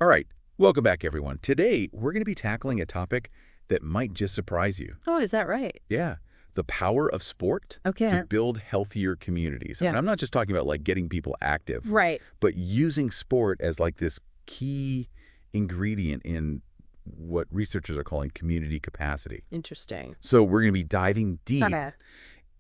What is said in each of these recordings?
All right, welcome back, everyone. Today, we're going to be tackling a topic that might just surprise you. Oh, is that right? Yeah, the power of sport to Okay. build healthier communities. And Yeah. I'm not just talking about like getting people active, Right. but using sport as like this key ingredient in what researchers are calling community capacity. Interesting. So we're going to be diving deep Okay.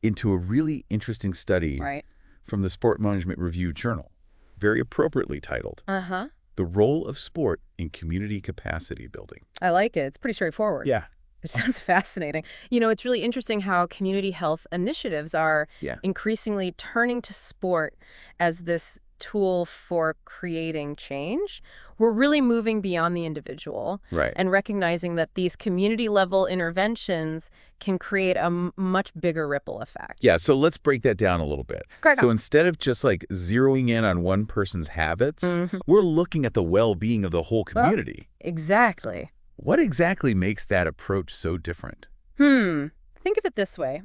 into a really interesting study Right. from the Sport Management Review Journal, very appropriately titled, Uh-huh. The Role of Sport in Community Capacity Building. I like it. It's pretty straightforward. Yeah. It sounds fascinating. It's really interesting how community health initiatives are Yeah. increasingly turning to sport as this tool for creating change. We're really moving beyond the individual Right. and recognizing that these community-level interventions can create a much bigger ripple effect. Yeah, so let's break that down a little bit. Correct. So instead of just like zeroing in on one person's habits, Mhm. we're looking at the well-being of the whole community. Exactly. What exactly makes that approach so different? Think of it this way.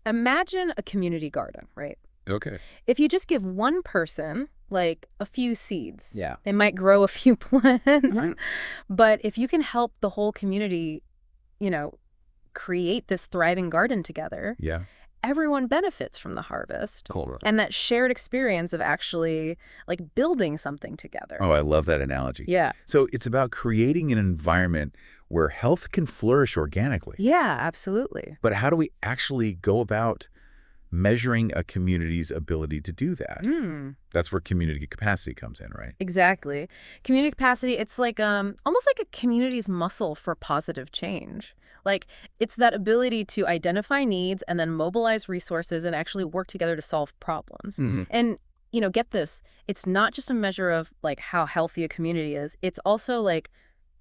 Imagine a community garden, right? Okay. If you just give one person, like, a few seeds, Yeah. they might grow a few plants. Right. But if you can help the whole community, you know, create this thriving garden together, Yeah. everyone benefits from the harvest. Cool. And that shared experience of actually, like, building something together. Oh, I love that analogy. Yeah. So it's about creating an environment where health can flourish organically. Yeah, absolutely. But how do we actually go about measuring a community's ability to do that? That's where community capacity comes in, right? Exactly. Community capacity, it's like almost like a community's muscle for positive change. Like, it's that ability to identify needs and then mobilize resources and actually work together to solve problems. And, get this, it's not just a measure of like how healthy a community is, it's also like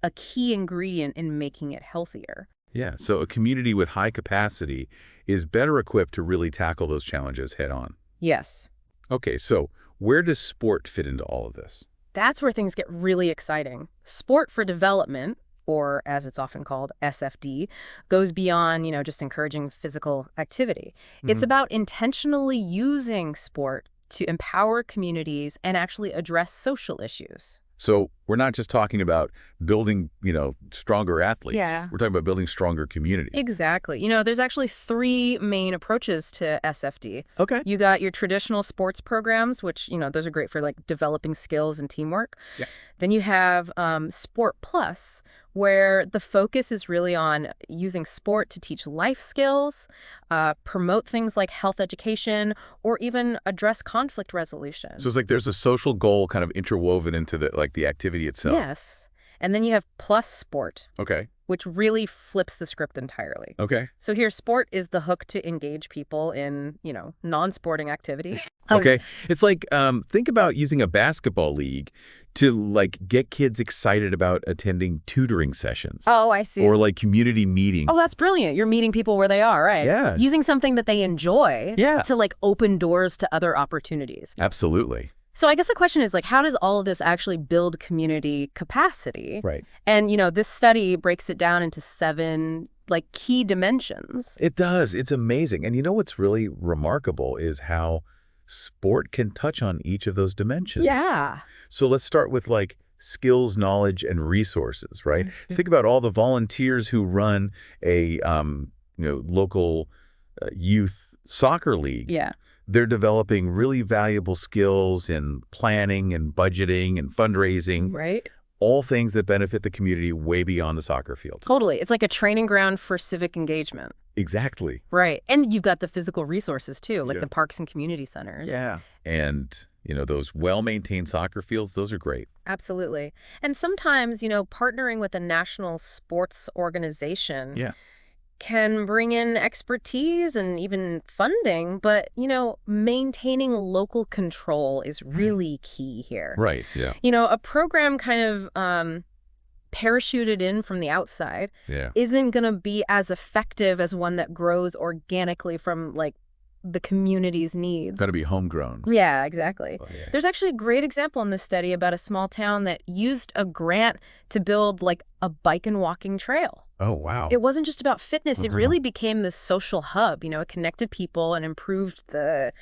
a key ingredient in making it healthier. Yeah, so a community with high capacity is better equipped to really tackle those challenges head on. Yes. Okay, so where does sport fit into all of this? That's where things get really exciting. Sport for development, or as it's often called, SFD, goes beyond, just encouraging physical activity. It's about intentionally using sport to empower communities and actually address social issues. So we're not just talking about building, stronger athletes. Yeah. We're talking about building stronger communities. Exactly. There's actually three main approaches to SFD. Okay. You got your traditional sports programs, which, those are great for like developing skills and teamwork. Yeah. Then you have Sport Plus, where the focus is really on using sport to teach life skills, promote things like health education, or even address conflict resolution. So it's like there's a social goal kind of interwoven into the activity itself. Yes. And then you have Plus Sport, Okay. which really flips the script entirely. Okay. So here, sport is the hook to engage people in, non-sporting activity. Okay. It's like, think about using a basketball league to like get kids excited about attending tutoring sessions. Oh, I see. Or like community meetings. Oh, that's brilliant. You're meeting people where they are, right? Yeah. Using something that they enjoy Yeah. to like open doors to other opportunities. Absolutely. So I guess the question is like, how does all of this actually build community capacity? Right. And, this study breaks it down into 7 like key dimensions. It does. It's amazing. And what's really remarkable is how sport can touch on each of those dimensions. Yeah. So let's start with like skills, knowledge, and resources, right? Think about all the volunteers who run a local youth soccer league. Yeah. They're developing really valuable skills in planning and budgeting and fundraising, Right. all things that benefit the community way beyond the soccer field. Totally. It's like a training ground for civic engagement. Exactly. Right. And you've got the physical resources too, like Yeah. the parks and community centers. Yeah. And, those well-maintained soccer fields, those are great. Absolutely. And sometimes, partnering with a national sports organization Yeah. can bring in expertise and even funding, but, maintaining local control is really key here. Right. Yeah. A program kind of parachuted in from the outside Yeah. isn't going to be as effective as one that grows organically from, like, the community's needs. Got to be homegrown. Yeah, exactly. Oh, yeah. There's actually a great example in this study about a small town that used a grant to build like a bike and walking trail. Oh, wow. It wasn't just about fitness. It Mhm. really became this social hub. It connected people and improved the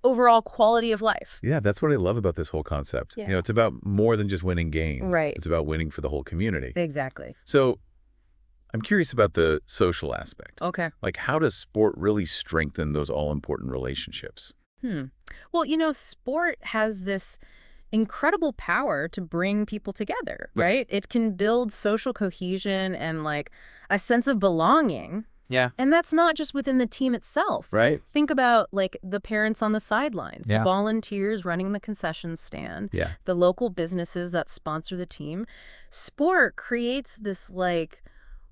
overall quality of life. Yeah, that's what I love about this whole concept. Yeah. It's about more than just winning games. Right. It's about winning for the whole community. Exactly. So I'm curious about the social aspect. Okay. Like, how does sport really strengthen those all-important relationships? Hmm. Well, sport has this incredible power to bring people together, Yeah. right? It can build social cohesion and a sense of belonging. Yeah. And that's not just within the team itself. Right? Think about the parents on the sidelines, the Yeah. volunteers running the concession stand, Yeah. the local businesses that sponsor the team. Sport creates this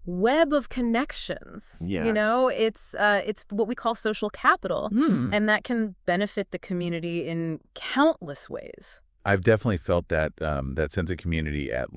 web of connections. Yeah. It's what we call social capital, Hmm. and that can benefit the community in countless ways. I've definitely felt that sense of community at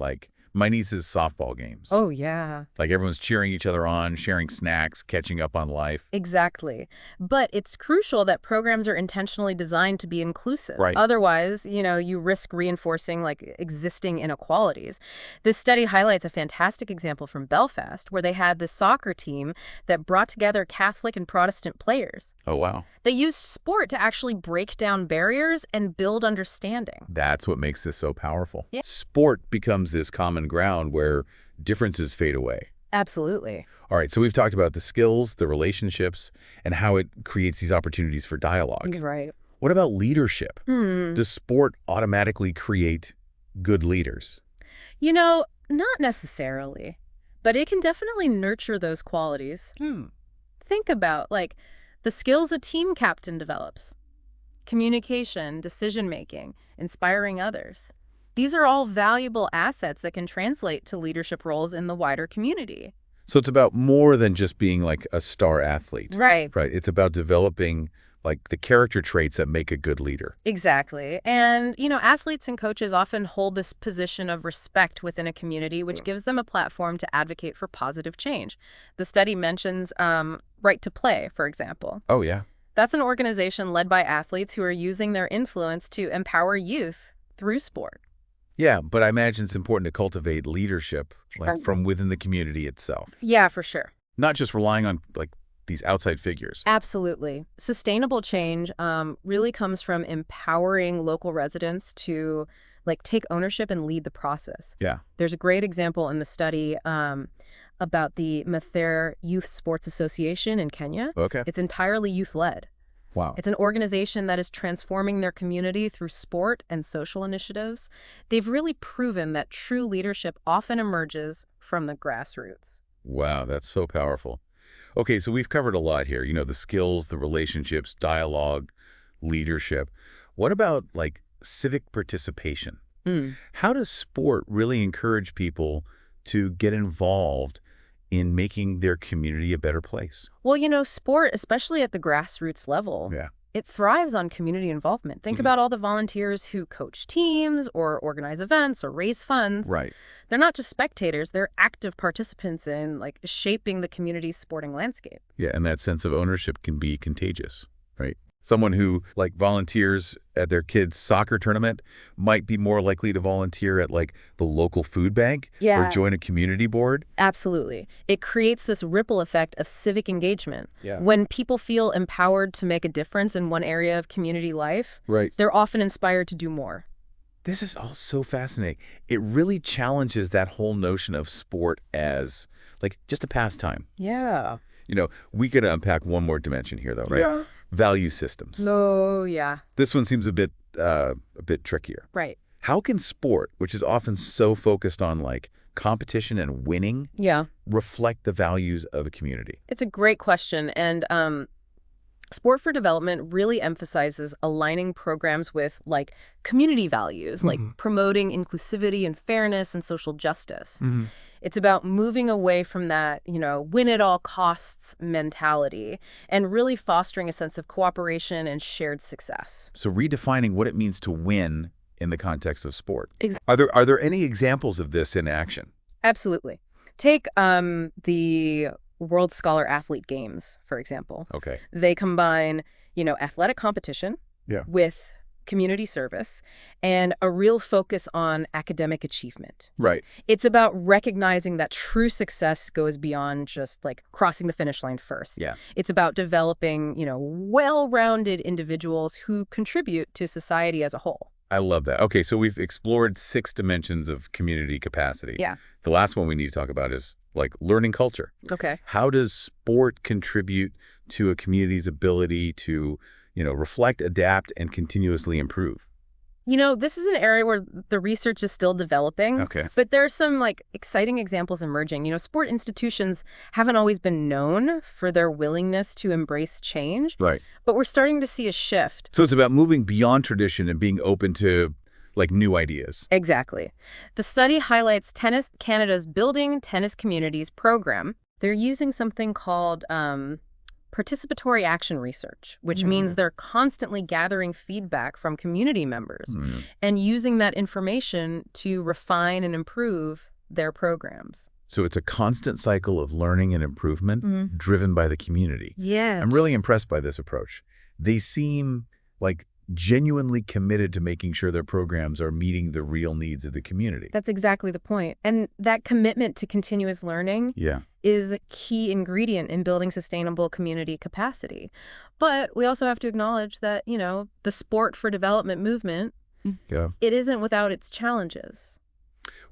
my niece's softball games. Oh, yeah. Like everyone's cheering each other on, sharing snacks, catching up on life. Exactly. But it's crucial that programs are intentionally designed to be inclusive. Right. Otherwise, you risk reinforcing existing inequalities. This study highlights a fantastic example from Belfast, where they had this soccer team that brought together Catholic and Protestant players. Oh, wow. They used sport to actually break down barriers and build understanding. That's what makes this so powerful. Yeah. Sport becomes this common ground where differences fade away. Absolutely. All right, so we've talked about the skills, the relationships, and how it creates these opportunities for dialogue. Right. What about leadership? Hmm. Does sport automatically create good leaders? Not necessarily, but it can definitely nurture those qualities. Think about, the skills a team captain develops. Communication, decision-making, inspiring others. These are all valuable assets that can translate to leadership roles in the wider community. So it's about more than just being like a star athlete. Right. Right. It's about developing the character traits that make a good leader. Exactly. And, athletes and coaches often hold this position of respect within a community, which gives them a platform to advocate for positive change. The study mentions Right to Play, for example. Oh, yeah. That's an organization led by athletes who are using their influence to empower youth through sport. Yeah, but I imagine it's important to cultivate leadership from within the community itself, Yeah, for sure. not just relying on these outside figures. Absolutely. Sustainable change really comes from empowering local residents to take ownership and lead the process. Yeah. There's a great example in the study about the Mathare Youth Sports Association in Kenya. Okay. It's entirely youth-led. Wow. It's an organization that is transforming their community through sport and social initiatives. They've really proven that true leadership often emerges from the grassroots. Wow, that's so powerful. Okay, so we've covered a lot here. The skills, the relationships, dialogue, leadership. What about civic participation? Mm. How does sport really encourage people to get involved in making their community a better place? Well, sport, especially at the grassroots level, Yeah. it thrives on community involvement. Think about all the volunteers who coach teams or organize events or raise funds. Right. They're not just spectators, they're active participants in shaping the community's sporting landscape. Yeah, and that sense of ownership can be contagious, right? Someone who volunteers at their kids' soccer tournament might be more likely to volunteer at the local food bank or Yeah. join a community board. Absolutely. It creates this ripple effect of civic engagement. Yeah. When people feel empowered to make a difference in one area of community life, Right. they're often inspired to do more. This is all so fascinating. It really challenges that whole notion of sport as just a pastime. Yeah. We could unpack one more dimension here though, right? Yeah. Value systems. Oh, yeah. This one seems a bit trickier. Right. How can sport, which is often so focused on competition and winning, Yeah. reflect the values of a community? It's a great question. And Sport for Development really emphasizes aligning programs with community values, like promoting inclusivity and fairness and social justice. It's about moving away from that, win at all costs mentality and really fostering a sense of cooperation and shared success. So redefining what it means to win in the context of sport. Exactly. Are there any examples of this in action? Absolutely. Take the World Scholar Athlete Games, for example. Okay. They combine, athletic competition Yeah. with community service, and a real focus on academic achievement. Right. It's about recognizing that true success goes beyond just like crossing the finish line first. Yeah. It's about developing, well-rounded individuals who contribute to society as a whole. I love that. Okay, so we've explored 6 dimensions of community capacity. Yeah. The last one we need to talk about is like learning culture. Okay. How does sport contribute to a community's ability to, reflect, adapt, and continuously improve? This is an area where the research is still developing. Okay. But there are some exciting examples emerging. Sport institutions haven't always been known for their willingness to embrace change. Right. But we're starting to see a shift. So it's about moving beyond tradition and being open to new ideas. Exactly. The study highlights Tennis Canada's Building Tennis Communities program. They're using something called participatory action research, which means they're constantly gathering feedback from community members and using that information to refine and improve their programs. So it's a constant cycle of learning and improvement driven by the community. Yes. I'm really impressed by this approach. They seem like genuinely committed to making sure their programs are meeting the real needs of the community. That's exactly the point. And that commitment to continuous learning is a key ingredient in building sustainable community capacity. But we also have to acknowledge that, the sport for development movement, it isn't without its challenges.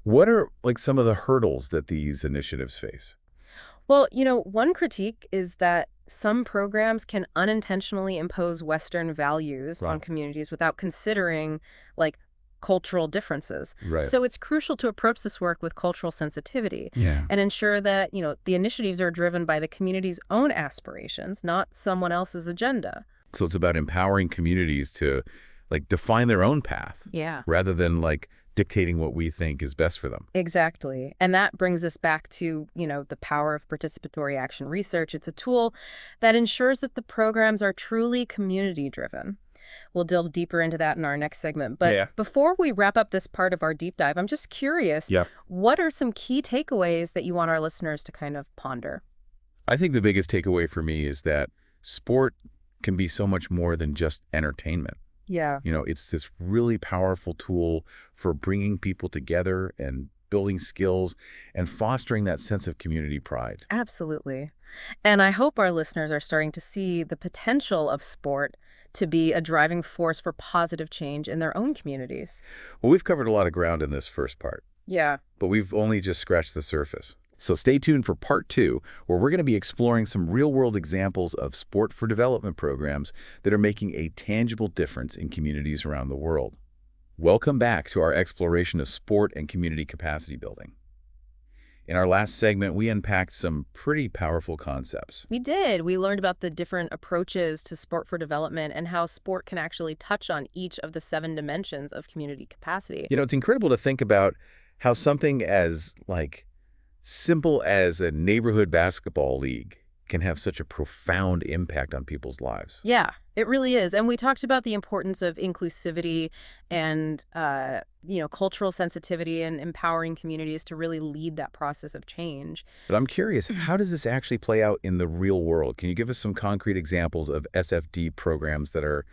What are some of the hurdles that these initiatives face? Well, one critique is that some programs can unintentionally impose Western values on communities without considering, cultural differences. Right. So it's crucial to approach this work with cultural sensitivity and ensure that, the initiatives are driven by the community's own aspirations, not someone else's agenda. So it's about empowering communities to, define their own path. Yeah. Rather than, dictating what we think is best for them. Exactly. And that brings us back to, the power of participatory action research. It's a tool that ensures that the programs are truly community-driven. We'll delve deeper into that in our next segment. But before we wrap up this part of our deep dive, I'm just curious, what are some key takeaways that you want our listeners to kind of ponder? I think the biggest takeaway for me is that sport can be so much more than just entertainment. Yeah. It's this really powerful tool for bringing people together and building skills and fostering that sense of community pride. Absolutely. And I hope our listeners are starting to see the potential of sport to be a driving force for positive change in their own communities. Well, we've covered a lot of ground in this first part. Yeah. But we've only just scratched the surface. So stay tuned for part 2, where we're going to be exploring some real-world examples of sport for development programs that are making a tangible difference in communities around the world. Welcome back to our exploration of sport and community capacity building. In our last segment, we unpacked some pretty powerful concepts. We did. We learned about the different approaches to sport for development and how sport can actually touch on each of the 7 dimensions of community capacity. It's incredible to think about how something as, simple as a neighborhood basketball league can have such a profound impact on people's lives. Yeah, it really is. And we talked about the importance of inclusivity and, cultural sensitivity and empowering communities to really lead that process of change. But I'm curious, how does this actually play out in the real world? Can you give us some concrete examples of SFD programs that are,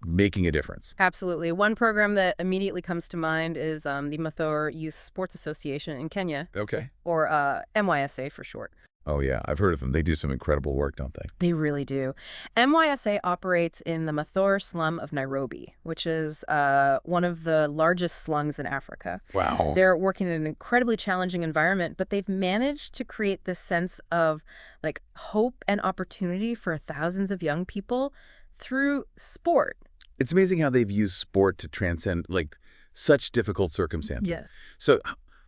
making a difference? Absolutely. One program that immediately comes to mind is the Mathare Youth Sports Association in Kenya. Okay. Or MYSA for short. Oh, yeah. I've heard of them. They do some incredible work, don't they? They really do. MYSA operates in the Mathare slum of Nairobi, which is one of the largest slums in Africa. Wow. They're working in an incredibly challenging environment, but they've managed to create this sense of hope and opportunity for thousands of young people through sport. It's amazing how they've used sport to transcend such difficult circumstances. Yeah. So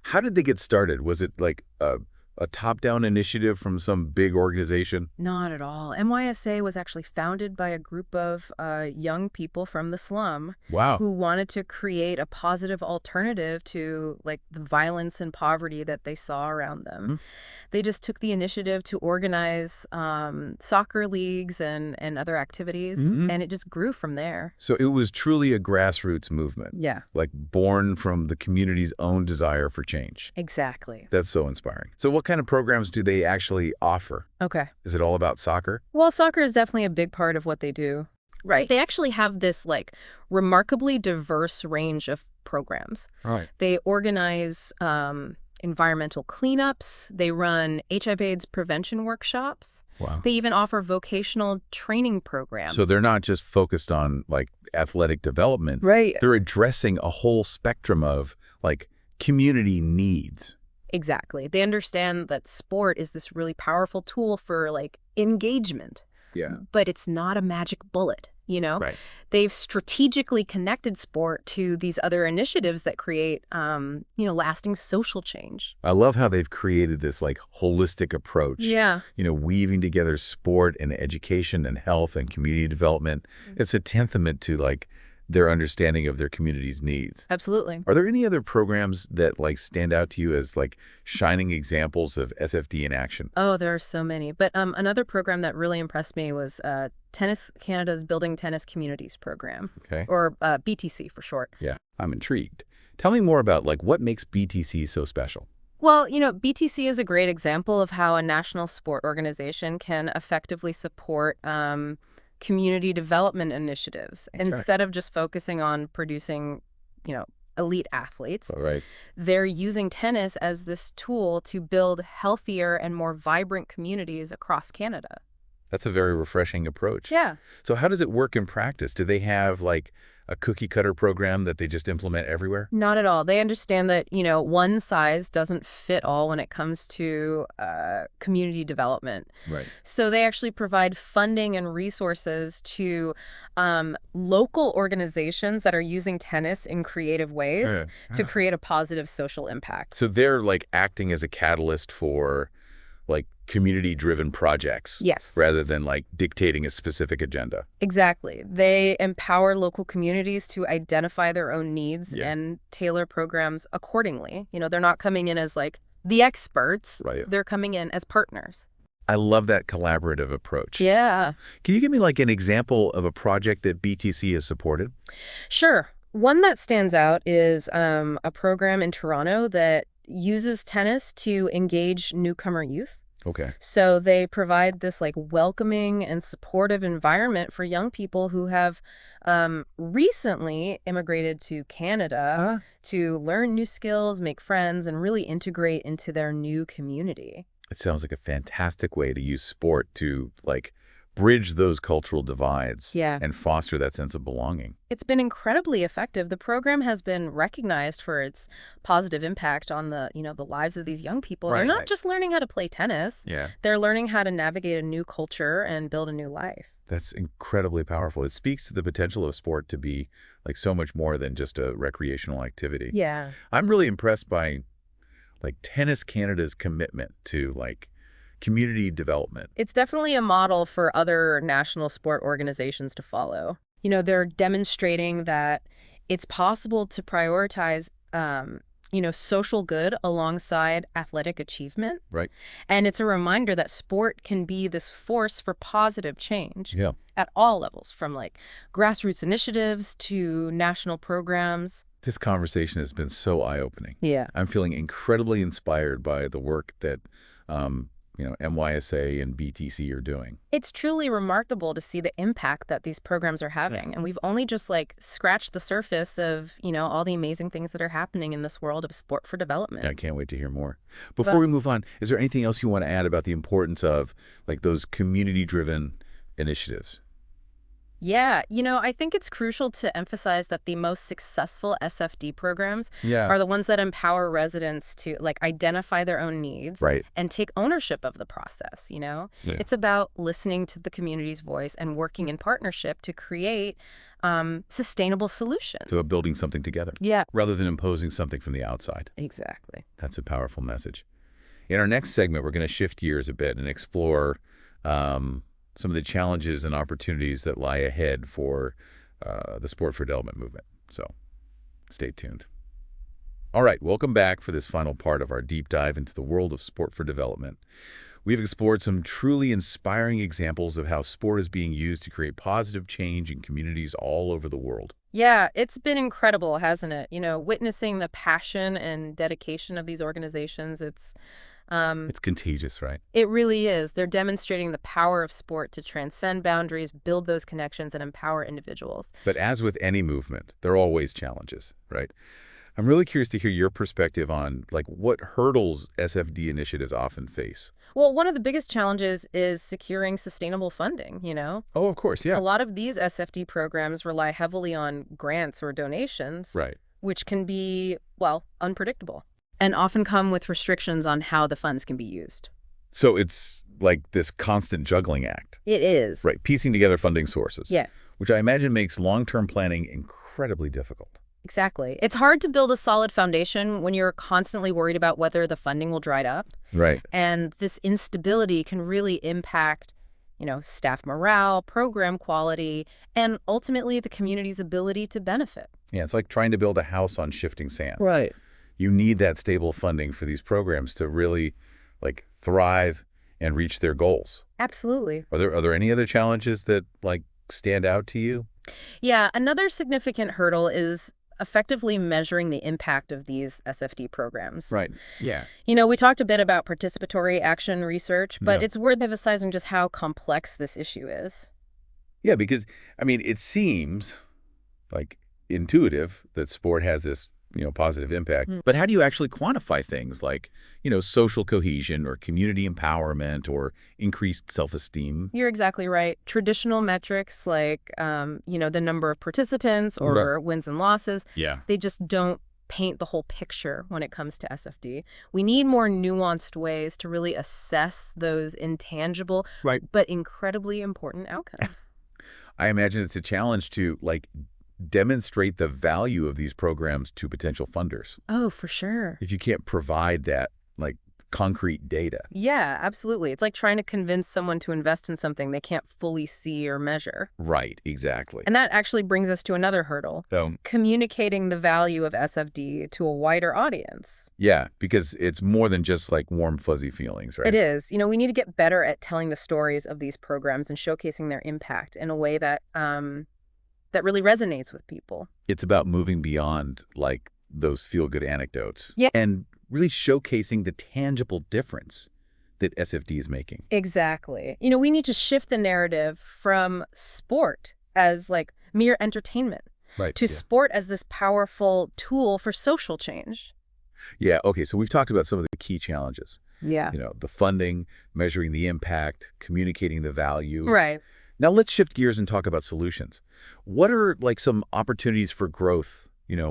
how did they get started? Was it a top-down initiative from some big organization? Not at all. MYSA was actually founded by a group of young people from the slum. Wow. Who wanted to create a positive alternative to the violence and poverty that they saw around them. Mm-hmm. They just took the initiative to organize soccer leagues and other activities, and it just grew from there. So it was truly a grassroots movement. Yeah. Born from the community's own desire for change. Exactly. That's so inspiring. So what kind of programs do they actually offer? Okay. Is it all about soccer? Well, soccer is definitely a big part of what they do. Right. They actually have this like remarkably diverse range of programs. Right. They organize environmental cleanups. They run HIV/AIDS prevention workshops. Wow. They even offer vocational training programs. So they're not just focused on like athletic development. Right. They're addressing a whole spectrum of like community needs. Exactly. They understand that sport is this really powerful tool for like engagement. Yeah. But it's not a magic bullet, you know? Right. They've strategically connected sport to these other initiatives that create, lasting social change. I love how they've created this like holistic approach. Yeah. Weaving together sport and education and health and community development. It's a testament to like their understanding of their community's needs. Absolutely. Are there any other programs that like stand out to you as like shining examples of SFD in action? Oh, there are so many. But another program that really impressed me was Tennis Canada's Building Tennis Communities program, Okay. or BTC for short. Yeah, I'm intrigued. Tell me more about like what makes BTC so special. Well, BTC is a great example of how a national sport organization can effectively support community development initiatives instead of just focusing on producing, elite athletes. All right. They're using tennis as this tool to build healthier and more vibrant communities across Canada. That's a very refreshing approach. Yeah. So how does it work in practice? Do they have like a cookie cutter program that they just implement everywhere? Not at all. They understand that, one size doesn't fit all when it comes to community development. Right. So they actually provide funding and resources to local organizations that are using tennis in creative ways to create a positive social impact. So they're like acting as a catalyst for like community-driven projects. Yes. Rather than like dictating a specific agenda. Exactly. They empower local communities to identify their own needs and tailor programs accordingly. They're not coming in as like the experts. Right. They're coming in as partners. I love that collaborative approach. Yeah. Can you give me like an example of a project that BTC has supported? Sure. One that stands out is a program in Toronto that uses tennis to engage newcomer youth. Okay. So they provide this like welcoming and supportive environment for young people who have recently immigrated to Canada to learn new skills, make friends, and really integrate into their new community. It sounds like a fantastic way to use sport to like bridge those cultural divides and foster that sense of belonging. It's been incredibly effective. The program has been recognized for its positive impact on the lives of these young people. They're not just learning how to play tennis. Yeah. They're learning how to navigate a new culture and build a new life. That's incredibly powerful. It speaks to the potential of sport to be like so much more than just a recreational activity. Yeah. I'm really impressed by like Tennis Canada's commitment to like community development. It's definitely a model for other national sport organizations to follow. They're demonstrating that it's possible to prioritize, social good alongside athletic achievement. Right. And it's a reminder that sport can be this force for positive change at all levels, from like grassroots initiatives to national programs. This conversation has been so eye-opening. Yeah. I'm feeling incredibly inspired by the work that MYSA and BTC are doing. It's truly remarkable to see the impact that these programs are having. And we've only just like scratched the surface of, all the amazing things that are happening in this world of sport for development. I can't wait to hear more. Before we move on, is there anything else you want to add about the importance of like those community-driven initiatives? Yeah, I think it's crucial to emphasize that the most successful SFD programs are the ones that empower residents to like identify their own needs and take ownership of the process, It's about listening to the community's voice and working in partnership to create sustainable solutions. So building something together. Yeah. Rather than imposing something from the outside. Exactly. That's a powerful message. In our next segment, we're going to shift gears a bit and explore some of the challenges and opportunities that lie ahead for the sport for development movement. So stay tuned. All right, welcome back for this final part of our deep dive into the world of sport for development. We've explored some truly inspiring examples of how sport is being used to create positive change in communities all over the world. Yeah, it's been incredible, hasn't it? Witnessing the passion and dedication of these organizations, it's It's contagious, right? It really is. They're demonstrating the power of sport to transcend boundaries, build those connections, and empower individuals. But as with any movement, there are always challenges, right? I'm really curious to hear your perspective on like what hurdles SFD initiatives often face. Well, one of the biggest challenges is securing sustainable funding, Oh, of course, A yeah. lot of these SFD programs rely heavily on grants or donations, Right. which can be, well, unpredictable and often come with restrictions on how the funds can be used. So it's like this constant juggling act, It is. right? Piecing together funding sources, Yeah, which I imagine makes long-term planning incredibly difficult. exactly. It's hard to build a solid foundation when you're constantly worried about whether the funding will dry up. Right. And this instability can really impact, staff morale, program quality, and ultimately the community's ability to benefit. Yeah, it's like trying to build a house on shifting sand. Right. You need that stable funding for these programs to really like thrive and reach their goals. Absolutely. Are there any other challenges that like stand out to you? Yeah, another significant hurdle is effectively measuring the impact of these SFD programs. Right. Yeah. We talked a bit about participatory action research, but Yeah. it's worth emphasizing just how complex this issue is. Yeah, because I mean, it seems like intuitive that sport has this, positive impact. Mm. But how do you actually quantify things like, social cohesion or community empowerment or increased self-esteem? You're exactly right. Traditional metrics like, the number of participants or wins and losses, Yeah. they just don't paint the whole picture when it comes to SFD. We need more nuanced ways to really assess those intangible, Right. but incredibly important outcomes. I imagine it's a challenge to like demonstrate the value of these programs to potential funders Oh, for sure. if you can't provide that like concrete data. Yeah, absolutely. It's like trying to convince someone to invest in something they can't fully see or measure. Right, exactly. And that actually brings us to another hurdle, So, communicating the value of SFD to a wider audience. yeah, because it's more than just like warm, fuzzy feelings, right? It is. We need to get better at telling the stories of these programs and showcasing their impact in a way that that really resonates with people. It's about moving beyond like those feel-good anecdotes. Yeah. And really showcasing the tangible difference that SFD is making. Exactly. We need to shift the narrative from sport as like mere entertainment Right. to sport as this powerful tool for social change. Yeah, okay, so we've talked about some of the key challenges. Yeah. The funding, measuring the impact, communicating the value. Right. Now let's shift gears and talk about solutions. What are like some opportunities for growth,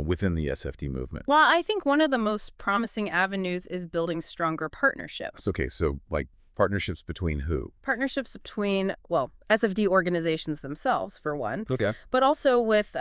within the SFD movement? Well, I think one of the most promising avenues is building stronger partnerships. Okay, so like partnerships between who? Partnerships between, well, SFD organizations themselves, for one, Okay. but also with,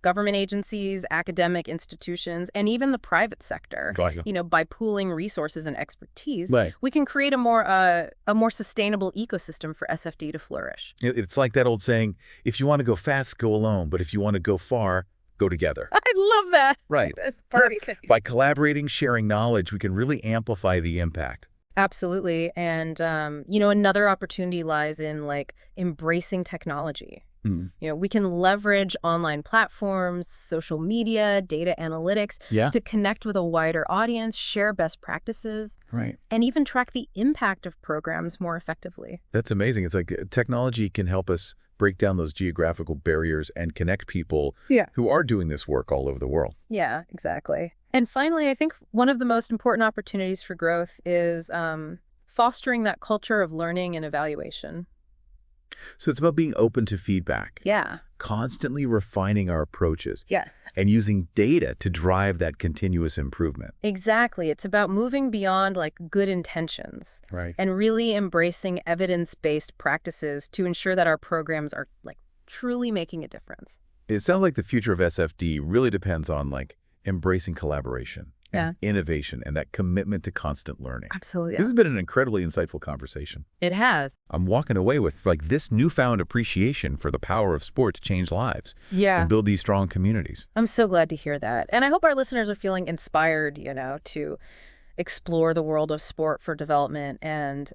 government agencies, academic institutions, and even the private sector. Gotcha. By pooling resources and expertise, Right. we can create a more sustainable ecosystem for SFD to flourish. It's like that old saying, if you want to go fast, go alone, but if you want to go far, go together. I love that. Right. Party thing. By collaborating, sharing knowledge, we can really amplify the impact. Absolutely. And, another opportunity lies in like embracing technology. Hmm. We can leverage online platforms, social media, data analytics Yeah. to connect with a wider audience, share best practices, Right. and even track the impact of programs more effectively. That's amazing. It's like technology can help us break down those geographical barriers and connect people who are doing this work all over the world. Yeah, exactly. And finally, I think one of the most important opportunities for growth is fostering that culture of learning and evaluation. So it's about being open to feedback, Yeah. constantly refining our approaches, Yeah. and using data to drive that continuous improvement. Exactly. It's about moving beyond like good intentions Right. and really embracing evidence-based practices to ensure that our programs are like truly making a difference. It sounds like the future of SFD really depends on like embracing collaboration and innovation and that commitment to constant learning. Absolutely. This has been an incredibly insightful conversation. It has. I'm walking away with like this newfound appreciation for the power of sport to change lives Yeah. and build these strong communities. I'm so glad to hear that. And I hope our listeners are feeling inspired, to explore the world of sport for development and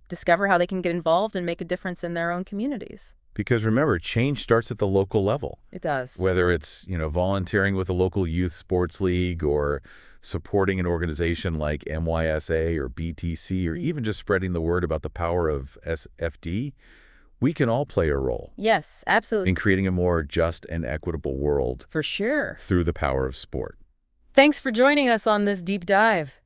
discover how they can get involved and make a difference in their own communities. Because remember, change starts at the local level. It does. Whether it's, volunteering with a local youth sports league or supporting an organization like MYSA or BTC, or even just spreading the word about the power of SFD, we can all play a role Yes, absolutely. in creating a more just and equitable world For sure. through the power of sport. Thanks for joining us on this deep dive.